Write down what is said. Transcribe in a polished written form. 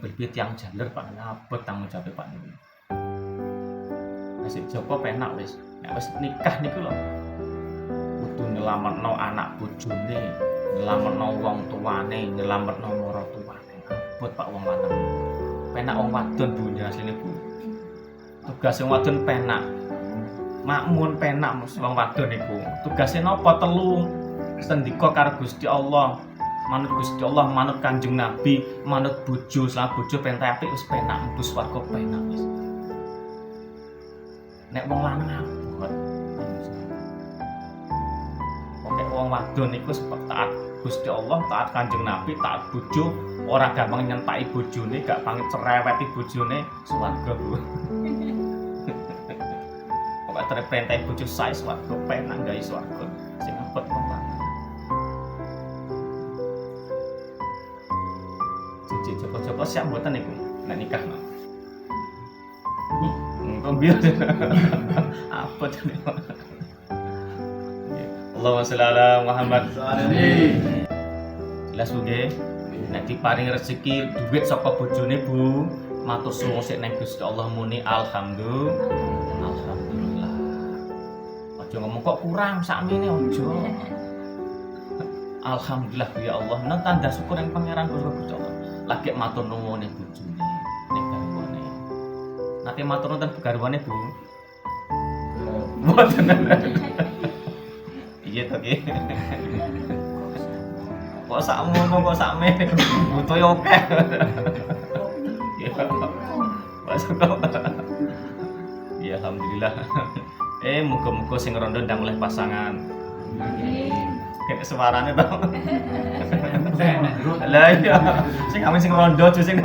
Lebih tiyang jaler Pak abot tanggung jawab Pak niku. Asik Joko penak wis. Nek wis nikah niku lho kudu nyelametno anak bojone, nyelametno wong tuane, nyelametno maratuwane. Abot Pak wong lanang. Penak wong wadon Bu asline Bu. Tugas wong wadon penak. Makmun penak wong wadon niku. Tugase napa telu sendika karo Gusti Allah. Manut Gusti Allah, manut Kanjeng Nabi, manut bojo, selama bojo penting apik wis penak mlebu swarga penak wis. Nek wong lanang abot. Pokoke wong wadon iku taat Gusti Allah, taat Kanjeng Nabi, taat bojo, ora gampang nyentaki bojone, gak pangit cereweti bojone, swarga Bu. Pokoke terperintah bojo sae swarga penak gawe swarga. Sing abot wong lanang. Coba siap mboten niku nek nikah no. Biar apa tadi? Allahumma sholli ala Muhammad. Jelas nggih. Nek diparing rezeki duit saka bojone Bu, matur suwun sik nang Gusti Allah muni alhamdulillah. Aja ngomong kok kurang sakmene aja. Alhamdulillah ya Allah, nang tanda syukur yang pangeran Gusti Allah. Lagi matur nuwun ning bojone, ning garwane. Nate matur nuwun garwane Bu. Mboten. Iya to ki. Kok sakmono kok sakme butuh yo akeh. Ya alhamdulillah. Muga-muga sing rondo ndang oleh pasangan. Kayak suarane to. Lah iya. Sing rondo sing